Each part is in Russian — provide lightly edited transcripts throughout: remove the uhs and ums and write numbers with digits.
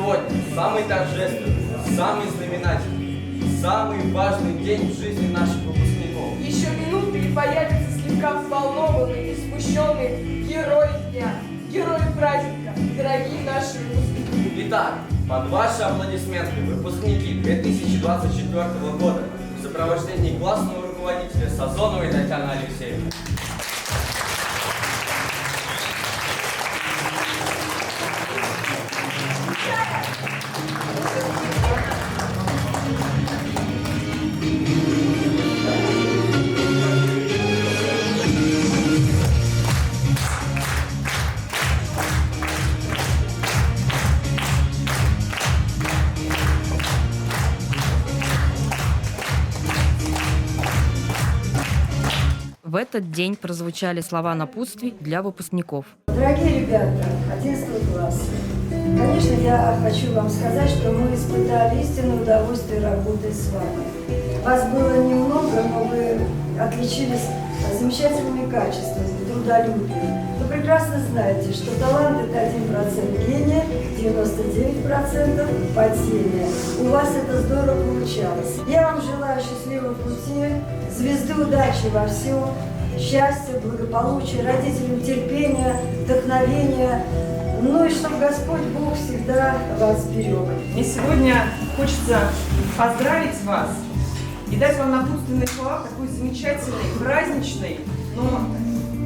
сегодня самый торжественный, самый знаменательный, самый важный день в жизни наших выпускников. Еще минуты и появится слегка взволнованный и смущенный герой дня, герой праздника, дорогие наши выпускники. Итак, под ваши аплодисменты выпускники 2024 года в сопровождении классного руководителя Сазоновой Татьяны Алексеевны. В этот день прозвучали слова напутствий для выпускников. Дорогие ребята, 11 класс, конечно, я хочу вам сказать, что мы испытали истинное удовольствие работать с вами. Вас было немного, но вы отличились замечательными качествами, трудолюбием. Вы прекрасно знаете, что талант – это 1% гения, 99% потения. У вас это здорово получалось. Я вам желаю счастливого пути, звезды удачи во всем, счастья, благополучия, родителям терпения, вдохновения. Ну и чтобы Господь Бог всегда вас берег. Мне сегодня хочется поздравить вас и дать вам напутственные слова в такой замечательный, праздничный, но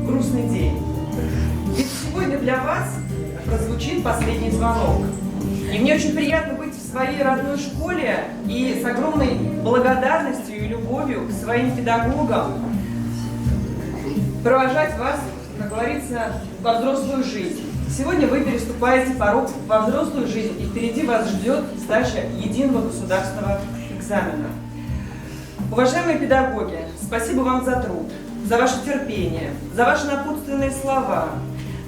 грустный день. Ведь сегодня для вас прозвучит последний звонок. И мне очень приятно быть в своей родной школе и с огромной благодарностью и любовью к своим педагогам провожать вас, как говорится, во взрослую жизнь. Сегодня вы переступаете порог во взрослую жизнь, и впереди вас ждет сдача единого государственного экзамена. Уважаемые педагоги, спасибо вам за труд, за ваше терпение, за ваши напутственные слова,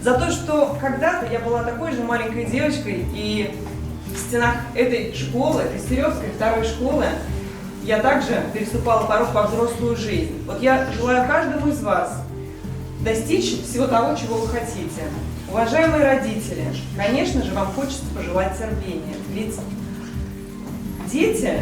за то, что когда-то я была такой же маленькой девочкой, и в стенах этой школы, Костеревской второй школы, я также переступала порог во взрослую жизнь. Вот я желаю каждому из вас достичь всего того, чего вы хотите. Уважаемые родители, конечно же, вам хочется пожелать терпения, ведь дети,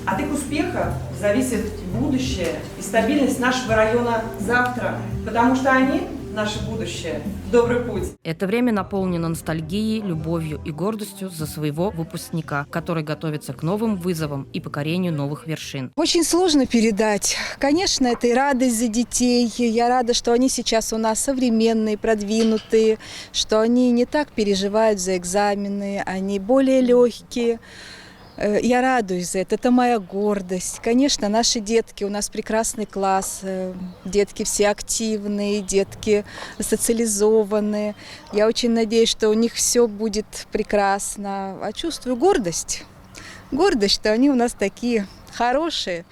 от их успеха зависит будущее и стабильность нашего района завтра, потому что они – наше будущее. Добрый путь! Это время наполнено ностальгией, любовью и гордостью за своего выпускника, который готовится к новым вызовам и покорению новых вершин. Очень сложно передать. Конечно, это и радость за детей. Я рада, что они сейчас у нас современные, продвинутые, что они не так переживают за экзамены, они более легкие. Я радуюсь за это, это моя гордость. Конечно, наши детки, у нас прекрасный класс, детки все активные, детки социализованные. Я очень надеюсь, что у них все будет прекрасно. А чувствую гордость, что они у нас такие хорошие.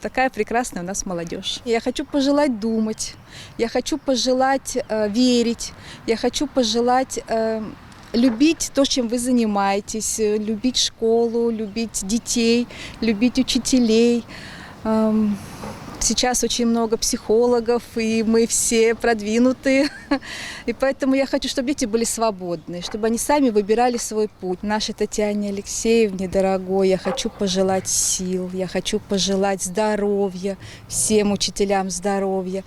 Такая прекрасная у нас молодежь. Я хочу пожелать думать, я хочу пожелать верить, я хочу пожелать любить то, чем вы занимаетесь, любить школу, любить детей, любить учителей. Сейчас очень много психологов, и мы все продвинутые. И поэтому я хочу, чтобы дети были свободны, чтобы они сами выбирали свой путь. Нашей Татьяне Алексеевне, дорогой, я хочу пожелать сил, я хочу пожелать здоровья, всем учителям здоровья,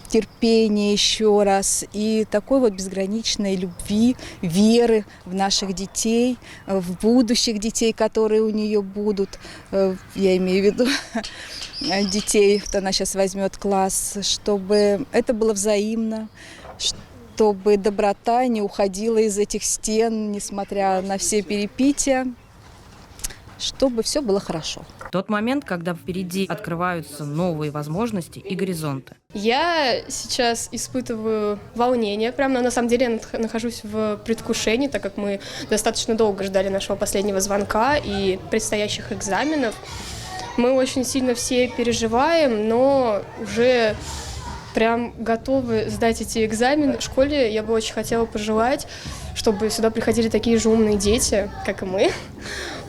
терпения еще раз и такой вот безграничной любви, веры в наших детей, в будущих детей, которые у нее будут, я имею в виду детей, вот она сейчас возьмет класс, чтобы это было взаимно, чтобы доброта не уходила из этих стен, несмотря на все перепития, чтобы все было хорошо. Тот момент, когда впереди открываются новые возможности и горизонты. Я сейчас испытываю волнение, прям, но на самом деле я нахожусь в предвкушении, так как мы достаточно долго ждали нашего последнего звонка и предстоящих экзаменов. Мы очень сильно все переживаем, но уже прям готовы сдать эти экзамены. В школе я бы очень хотела пожелать, чтобы сюда приходили такие же умные дети, как и мы.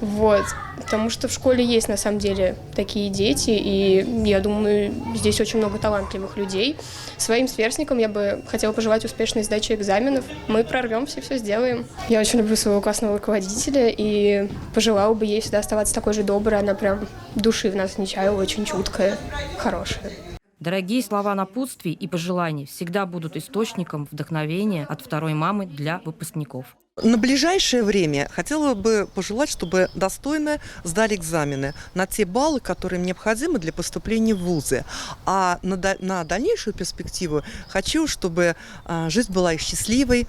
Вот. Потому что в школе есть на самом деле такие дети, и я думаю, здесь очень много талантливых людей. Своим сверстникам я бы хотела пожелать успешной сдачи экзаменов. Мы прорвемся, все сделаем. Я очень люблю своего классного руководителя и пожелала бы ей всегда оставаться такой же доброй. Она прям души в нас не чаяла, очень чуткая, хорошая. Дорогие слова напутствий и пожеланий всегда будут источником вдохновения от второй мамы для выпускников. На ближайшее время хотела бы пожелать, чтобы достойно сдали экзамены на те баллы, которые им необходимы для поступления в вузы. А на дальнейшую перспективу хочу, чтобы жизнь была их счастливой,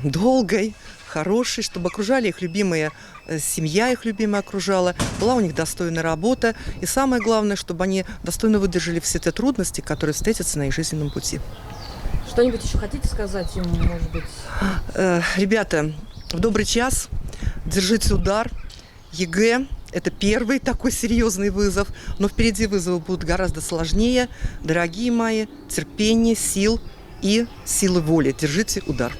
долгой, хорошей, чтобы окружали их любимые, семья их любимая окружала, была у них достойная работа. И самое главное, чтобы они достойно выдержали все те трудности, которые встретятся на их жизненном пути. Что-нибудь еще хотите сказать им, может быть? Ребята, в добрый час, держите удар. ЕГЭ – это первый такой серьезный вызов, но впереди вызовы будут гораздо сложнее. Дорогие мои, терпение, сил и силы воли. Держите удар.